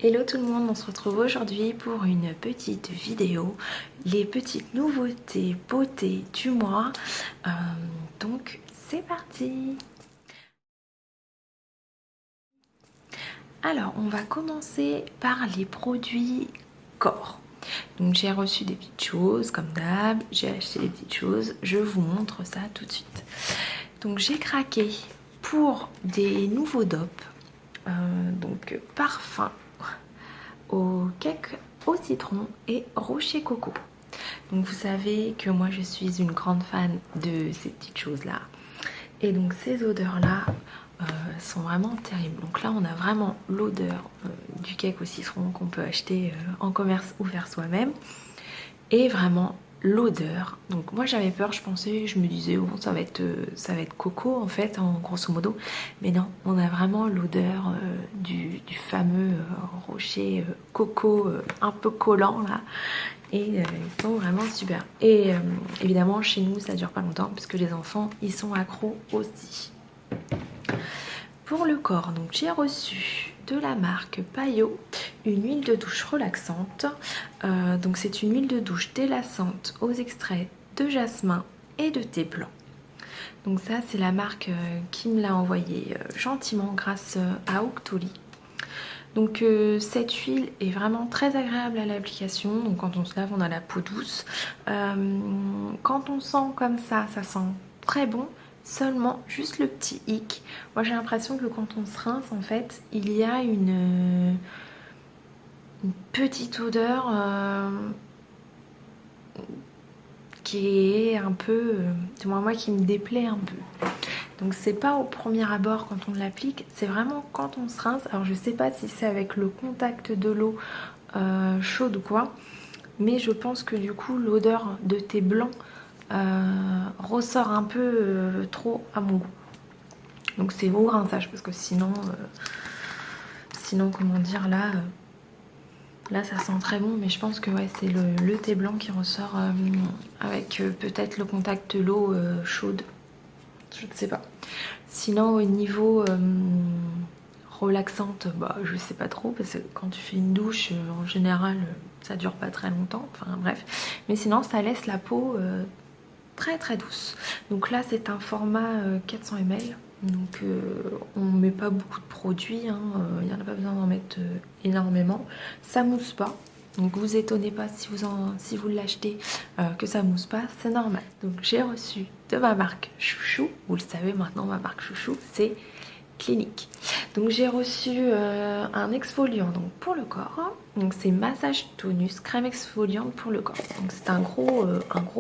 Hello tout le monde, on se retrouve aujourd'hui pour une petite vidéo, les petites nouveautés beauté du mois. Donc c'est parti. Alors on va commencer par les produits corps. Donc j'ai reçu des petites choses comme d'hab, j'ai acheté des petites choses, je vous montre ça tout de suite. Donc j'ai craqué pour des nouveaux dopes, donc parfum au cake au citron et rocher coco. Donc vous savez que moi je suis une grande fan de ces petites choses là, et donc ces odeurs là sont vraiment terribles. Donc là on a vraiment l'odeur du cake au citron qu'on peut acheter en commerce ou faire soi-même, et vraiment l'odeur. Donc moi j'avais peur, je me disais bon ça va être coco en fait, en grosso modo, mais non, on a vraiment l'odeur du fameux rocher coco un peu collant là, et ils sont vraiment super. Et évidemment chez nous ça dure pas longtemps puisque les enfants ils sont accros aussi. Pour le corps, donc j'ai reçu de la marque Payot une huile de douche relaxante. Donc c'est une huile de douche délassante aux extraits de jasmin et de thé blanc. Donc ça c'est la marque qui me l'a envoyé gentiment grâce à Octoly. Donc cette huile est vraiment très agréable à l'application. Donc quand on se lave on a la peau douce. Quand on sent comme ça sent très bon. Seulement juste le petit hic, moi j'ai l'impression que quand on se rince en fait il y a une petite odeur qui est un peu, du moins moi qui me déplaît un peu. Donc c'est pas au premier abord quand on l'applique, c'est vraiment quand on se rince. Alors je sais pas si c'est avec le contact de l'eau chaude ou quoi, mais je pense que du coup l'odeur de thé blanc ressort un peu trop à mon goût. Donc c'est au rinçage parce que sinon comment dire, là ça sent très bon, mais je pense que ouais, c'est le thé blanc qui ressort avec peut-être le contact de l'eau chaude, je ne sais pas. Sinon au niveau relaxante, bah je sais pas trop parce que quand tu fais une douche en général ça dure pas très longtemps, enfin bref, mais sinon ça laisse la peau très très douce. Donc là c'est un format 400 ml, donc on met pas beaucoup de produits, hein, il n'y en a pas besoin d'en mettre énormément. Ça mousse pas, donc vous étonnez pas si vous l'achetez que ça mousse pas, c'est normal. Donc j'ai reçu de ma marque chouchou, vous le savez maintenant, ma marque chouchou c'est Clinique. Donc j'ai reçu un exfoliant donc pour le corps. Donc c'est massage tonus crème exfoliante pour le corps. Donc c'est un gros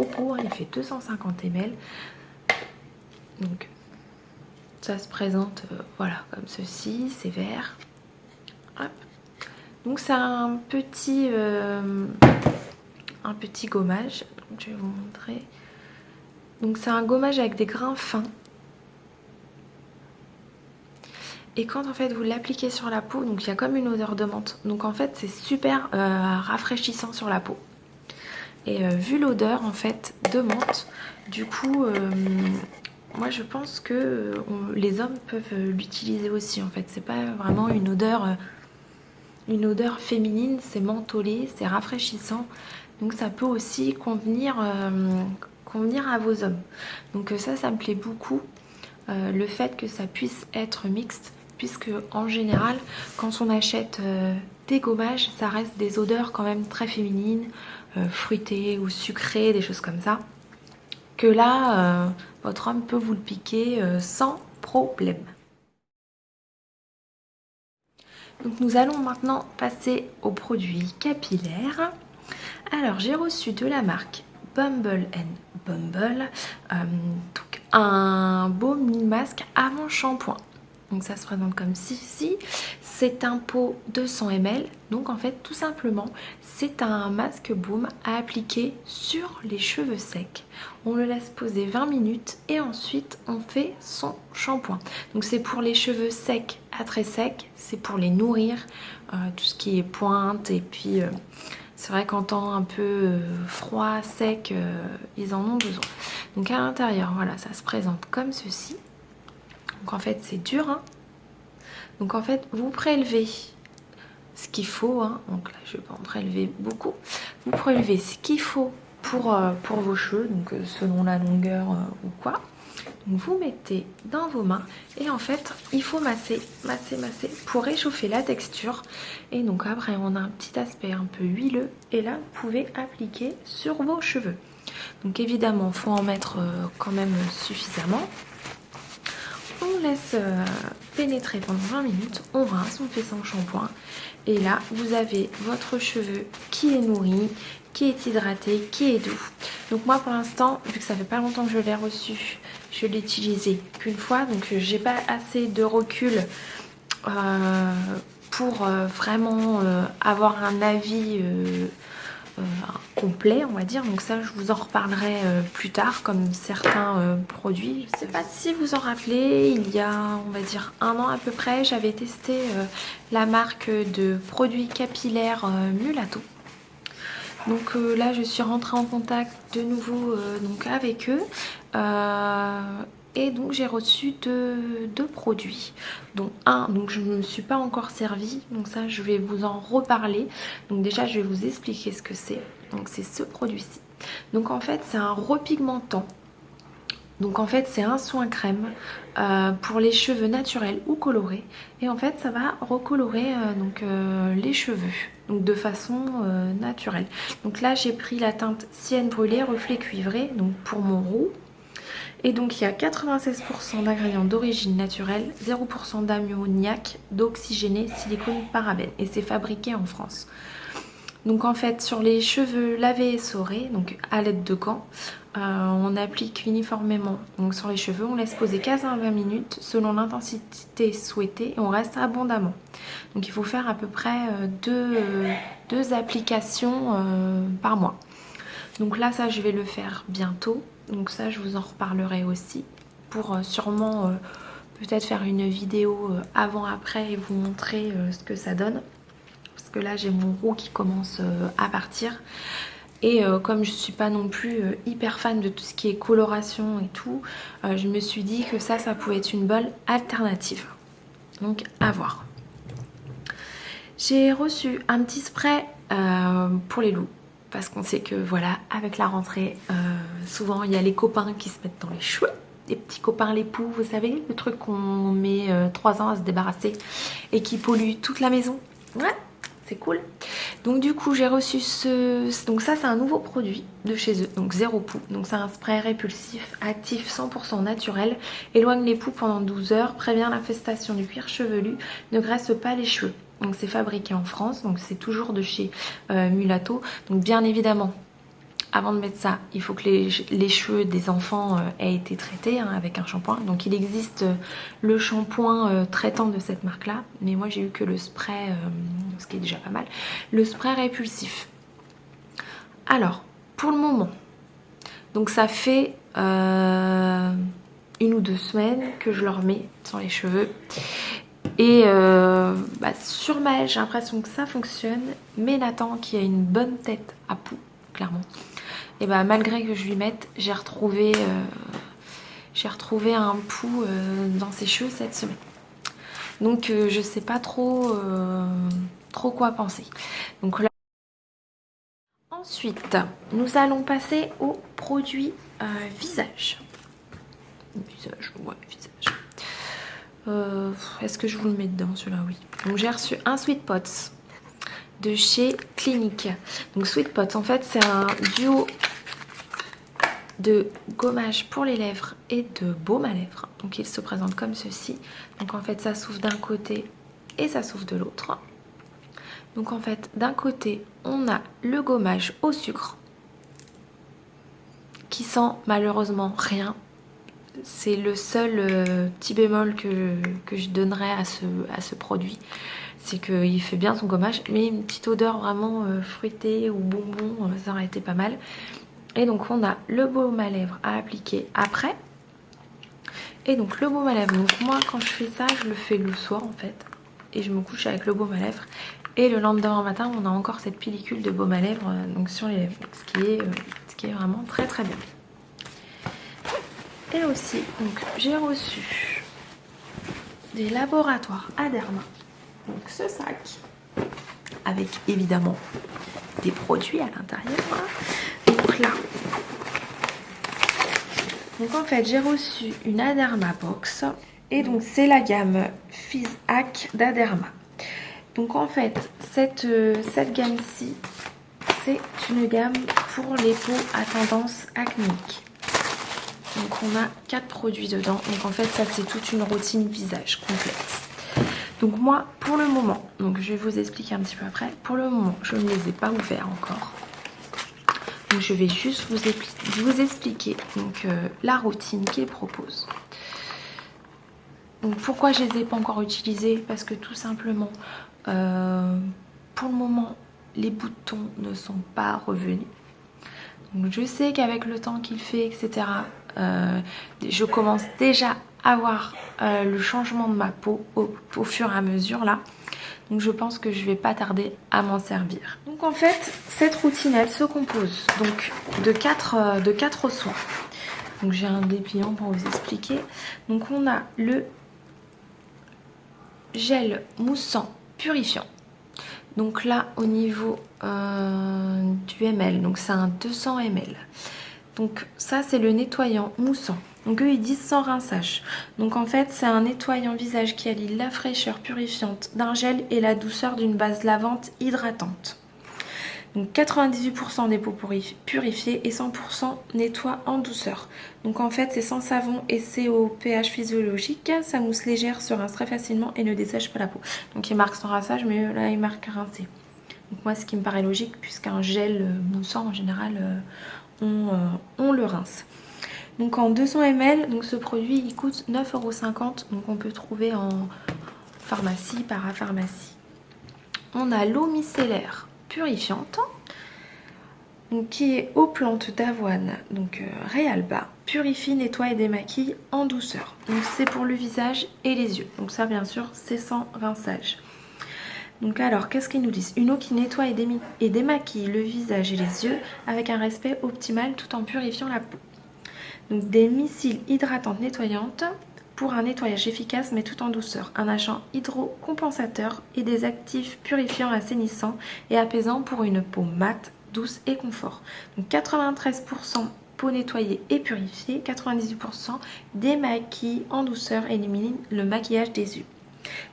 pot, il fait 250 ml. Donc ça se présente voilà comme ceci, c'est vert. Hop. Donc c'est un petit gommage. Donc, je vais vous montrer. Donc c'est un gommage avec des grains fins. Et quand en fait vous l'appliquez sur la peau, donc il y a comme une odeur de menthe. Donc en fait c'est super rafraîchissant sur la peau. Et vu l'odeur en fait de menthe, du coup moi je pense que les hommes peuvent l'utiliser aussi en fait. C'est pas vraiment une odeur féminine, c'est mentholé, c'est rafraîchissant. Donc ça peut aussi convenir à vos hommes. Donc ça me plaît beaucoup. Le fait que ça puisse être mixte, puisque en général quand on achète des gommages ça reste des odeurs quand même très féminines, fruitées ou sucrées, des choses comme ça, que là votre homme peut vous le piquer sans problème. Donc nous allons maintenant passer aux produits capillaires. Alors j'ai reçu de la marque Bumble Bumble donc un baume mi-masque avant shampoing. Donc ça se présente comme ceci. C'est un pot de 100 ml. Donc en fait tout simplement c'est un masque baume à appliquer sur les cheveux secs. On le laisse poser 20 minutes et ensuite on fait son shampoing. Donc c'est pour les cheveux secs à très secs, c'est pour les nourrir, tout ce qui est pointe, et puis c'est vrai qu'en temps un peu froid, sec, ils en ont besoin. Donc à l'intérieur, voilà, ça se présente comme ceci. Donc en fait c'est dur, hein. Donc en fait vous prélevez ce qu'il faut, hein. Donc là je vais pas en prélever beaucoup. Vous prélevez ce qu'il faut pour vos cheveux, donc selon la longueur ou quoi. Donc vous mettez dans vos mains et en fait il faut masser, masser, masser pour réchauffer la texture. Et donc après on a un petit aspect un peu huileux et là vous pouvez appliquer sur vos cheveux. Donc évidemment il faut en mettre quand même suffisamment. On laisse pénétrer pendant 20 minutes, on rince, on fait sans shampoing. Et là, vous avez votre cheveu qui est nourri, qui est hydraté, qui est doux. Donc moi pour l'instant, vu que ça fait pas longtemps que je l'ai reçu, je l'ai utilisé qu'une fois. Donc j'ai pas assez de recul pour vraiment avoir un avis complet, on va dire. Donc ça je vous en reparlerai plus tard, comme certains produits. Je sais pas si vous en rappelez, il y a on va dire 1 an à peu près, j'avais testé la marque de produits capillaires Mulato. Donc là je suis rentrée en contact de nouveau donc avec eux et donc j'ai reçu deux produits, dont un donc je ne me suis pas encore servi, donc ça je vais vous en reparler. Donc déjà je vais vous expliquer ce que c'est. Donc c'est ce produit-ci. Donc en fait c'est un repigmentant. Donc en fait c'est un soin crème pour les cheveux naturels ou colorés. Et en fait ça va recolorer les cheveux donc de façon naturelle. Donc là j'ai pris la teinte Sienne brûlée reflet cuivré donc pour mon roux. Et donc il y a 96% d'ingrédients d'origine naturelle, 0% d'ammoniac, d'oxygéné, silicone, parabènes. Et c'est fabriqué en France. Donc en fait sur les cheveux lavés et essorés, donc à l'aide de gants, on applique uniformément donc sur les cheveux, on laisse poser 15 à 20 minutes selon l'intensité souhaitée et on reste abondamment. Donc il faut faire à peu près deux applications par mois. Donc là ça je vais le faire bientôt, donc ça je vous en reparlerai aussi pour sûrement peut-être faire une vidéo avant-après et vous montrer ce que ça donne. Parce que là j'ai mon roux qui commence à partir. Et comme je suis pas non plus hyper fan de tout ce qui est coloration et tout, je me suis dit que ça pouvait être une bonne alternative. Donc à voir. J'ai reçu un petit spray pour les loups. Parce qu'on sait que voilà, avec la rentrée, souvent il y a les copains qui se mettent dans les cheveux. Les petits copains les poux, vous savez, le truc qu'on met 3 ans à se débarrasser et qui pollue toute la maison. Ouais, c'est cool. Donc du coup j'ai reçu donc ça c'est un nouveau produit de chez eux, donc zéro poux. Donc c'est un spray répulsif, actif 100% naturel, éloigne les poux pendant 12 heures, prévient l'infestation du cuir chevelu, ne graisse pas les cheveux. Donc c'est fabriqué en France, donc c'est toujours de chez Mulato. Donc bien évidemment, avant de mettre ça, il faut que les cheveux des enfants aient été traités avec un shampoing. Donc il existe le shampoing traitant de cette marque-là. Mais moi j'ai eu que le spray, ce qui est déjà pas mal. Le spray répulsif. Alors, pour le moment, donc ça fait 1 ou 2 semaines que je le remets sur les cheveux. Et sur Maëlle, j'ai l'impression que ça fonctionne. Mais Nathan, qui a une bonne tête à poux, clairement, et malgré que je lui mette, j'ai retrouvé un poux dans ses cheveux cette semaine. Donc je sais pas trop quoi penser. Donc là, ensuite nous allons passer au produit visage. Visage. Est-ce que je vous le mets dedans celui-là? Oui. Donc j'ai reçu un Sweet Pots de chez Clinique. Donc Sweet Pots en fait c'est un duo de gommage pour les lèvres et de baume à lèvres. Donc il se présente comme ceci. Donc en fait ça s'ouvre d'un côté et ça s'ouvre de l'autre. Donc en fait d'un côté on a le gommage au sucre qui sent malheureusement rien. C'est le seul petit bémol que je donnerais à ce produit. C'est qu'il fait bien son gommage, mais une petite odeur vraiment fruitée ou bonbon, ça aurait été pas mal. Et donc on a le baume à lèvres à appliquer après. Et donc le baume à lèvres, donc moi quand je fais ça, je le fais le soir en fait. Et je me couche avec le baume à lèvres. Et le lendemain matin, on a encore cette pellicule de baume à lèvres donc sur les lèvres. Ce qui est vraiment très très bien. Et aussi, donc j'ai reçu des laboratoires Aderma. Donc ce sac. avec évidemment des produits à l'intérieur. Donc là, donc en fait j'ai reçu une Aderma Box et donc c'est la gamme Fizz Hack d'Aderma. Donc en fait cette gamme-ci c'est une gamme pour les peaux à tendance acnéique. Donc on a 4 produits dedans, donc en fait ça c'est toute une routine visage complète. Donc moi pour le moment, donc je vais vous expliquer un petit peu après, pour le moment je ne les ai pas ouverts encore. Donc je vais juste vous expliquer donc, la routine qu'ils proposent. Donc pourquoi je ne les ai pas encore utilisés? Parce que tout simplement, pour le moment, les boutons ne sont pas revenus. Donc je sais qu'avec le temps qu'il fait, etc., je commence déjà à voir le changement de ma peau au fur et à mesure là. Donc je pense que je vais pas tarder à m'en servir. Donc en fait, cette routine, elle se compose donc de 4 soins. Donc j'ai un dépliant pour vous expliquer. Donc on a le gel moussant purifiant. Donc là au niveau du ml, donc c'est un 200 ml. Donc ça c'est le nettoyant moussant. Donc eux ils disent sans rinçage. Donc en fait c'est un nettoyant visage qui allie la fraîcheur purifiante d'un gel et la douceur d'une base lavante hydratante. Donc 98% des peaux purifiées et 100% nettoient en douceur. Donc en fait c'est sans savon et c'est au pH physiologique. Sa mousse légère se rince très facilement et ne dessèche pas la peau. Donc il marque sans rinçage mais là il marque rincé. Donc moi ce qui me paraît logique puisqu'un gel moussant en général on le rince. Donc en 200 ml, donc ce produit il coûte 9,50 €. Donc on peut trouver en pharmacie, parapharmacie. On a l'eau micellaire purifiante, donc, qui est aux plantes d'avoine, donc Réalba, purifie, nettoie et démaquille en douceur. Donc c'est pour le visage et les yeux. Donc ça bien sûr c'est sans rinçage. Donc alors, qu'est-ce qu'ils nous disent? Une eau qui nettoie et démaquille le visage et les yeux avec un respect optimal tout en purifiant la peau. Donc des micelles hydratantes nettoyantes pour un nettoyage efficace mais tout en douceur. Un agent hydrocompensateur et des actifs purifiants, assainissants et apaisants pour une peau mate, douce et confort. Donc 93% peau nettoyée et purifiée, 98% démaquille en douceur et élimine le maquillage des yeux.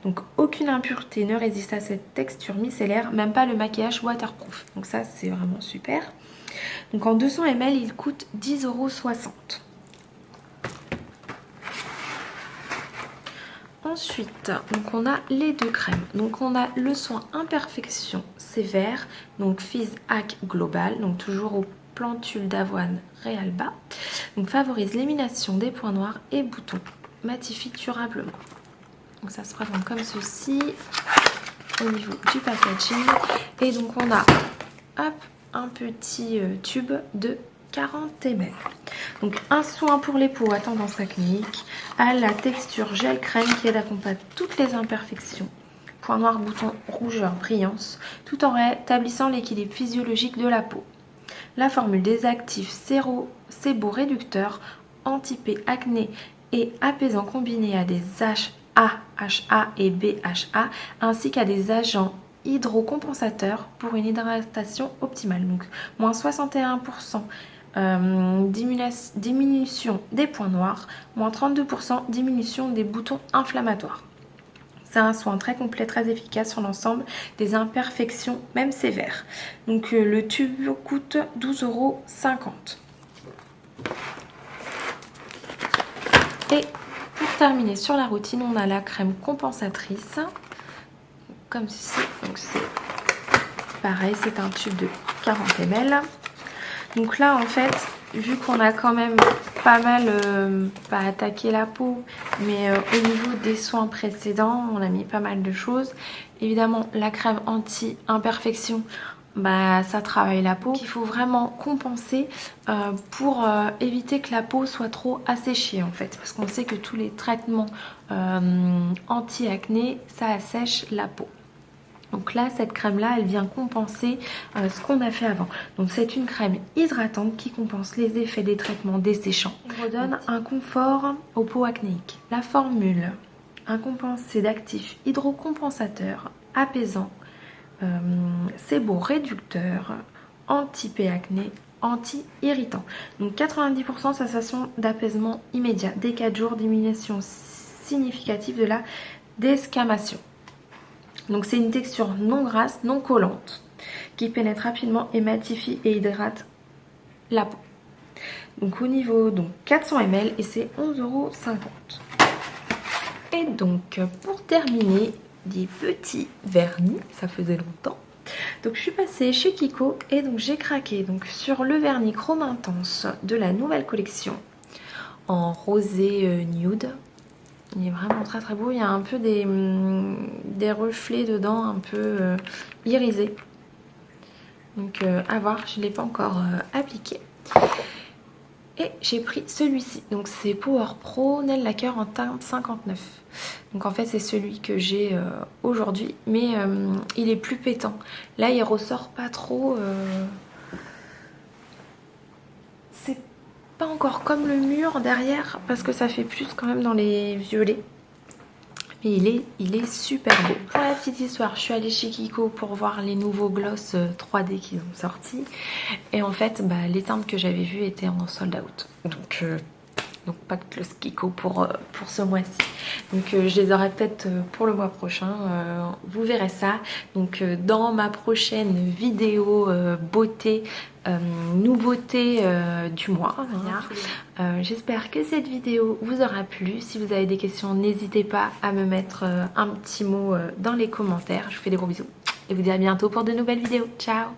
Donc aucune impureté ne résiste à cette texture micellaire, même pas le maquillage waterproof. Donc ça c'est vraiment super. Donc en 200 ml il coûte 10,60 €. Ensuite, donc on a les 2 crèmes. Donc on a le soin imperfection sévère, donc Fizz Hack Global, donc toujours aux plantules d'avoine Réalba. Donc favorise l'élimination des points noirs et boutons, matifie durablement. Donc ça se présente comme ceci au niveau du packaging. Et donc on a hop, un petit tube de 40 ml. Donc un soin pour les peaux à tendance acnéique, à la texture gel crème qui aide à combattre toutes les imperfections, points noirs, boutons, rougeurs, brillance, tout en rétablissant l'équilibre physiologique de la peau. La formule des actifs sébo-réducteurs, anti-P, acné et apaisants combinés à des AHA et BHA ainsi qu'à des agents hydrocompensateurs pour une hydratation optimale. Donc moins 61% diminution des points noirs, moins 32% diminution des boutons inflammatoires. C'est un soin très complet, très efficace sur l'ensemble des imperfections, même sévères. Donc le tube coûte 12,50 €. Et pour terminer sur la routine, on a la crème compensatrice, comme ceci. Donc c'est pareil, c'est un tube de 40 ml. Donc là, en fait, vu qu'on a quand même pas mal pas attaqué la peau, mais au niveau des soins précédents, on a mis pas mal de choses. Évidemment, la crème anti-imperfection, bah, ça travaille la peau. Il faut vraiment compenser pour éviter que la peau soit trop asséchée en fait. Parce qu'on sait que tous les traitements anti-acné, ça assèche la peau. Donc là, cette crème-là, elle vient compenser ce qu'on a fait avant. Donc c'est une crème hydratante qui compense les effets des traitements desséchants. Elle redonne un confort aux peaux acnéiques. La formule, un compensé d'actifs hydrocompensateurs, apaisants, Sebo réducteur, anti-acné, anti-irritant. Donc 90% sensation d'apaisement immédiat. Dès 4 jours, diminution significative de la desquamation. Donc c'est une texture non grasse, non collante, qui pénètre rapidement et matifie et hydrate la peau. Donc au niveau, donc 400 ml et c'est 11,50 €. Et donc pour terminer, des petits vernis, ça faisait longtemps. Donc je suis passée chez Kiko et donc j'ai craqué donc sur le vernis chrome intense de la nouvelle collection en rosé nude. Il est vraiment très très beau, il y a un peu des reflets dedans, un peu irisés. Donc à voir, je ne l'ai pas encore appliqué. Et j'ai pris celui-ci, donc c'est Power Pro Nail Lacquer en teinte 59. Donc en fait c'est celui que j'ai aujourd'hui, mais il est plus pétant. Là il ressort pas trop, c'est pas encore comme le mur derrière, parce que ça fait plus quand même dans les violets. Mais il est super beau. Pour la petite histoire, je suis allée chez Kiko pour voir les nouveaux gloss 3D qu'ils ont sortis. Et en fait, les teintes que j'avais vues étaient en sold out. Donc pas de gloss Kiko pour ce mois-ci. Donc je les aurai peut-être pour le mois prochain. Vous verrez ça. Donc dans ma prochaine vidéo beauté, nouveauté du mois. J'espère que cette vidéo vous aura plu. Si vous avez des questions, n'hésitez pas à me mettre un petit mot dans les commentaires. Je vous fais des gros bisous et vous dis à bientôt pour de nouvelles vidéos. Ciao!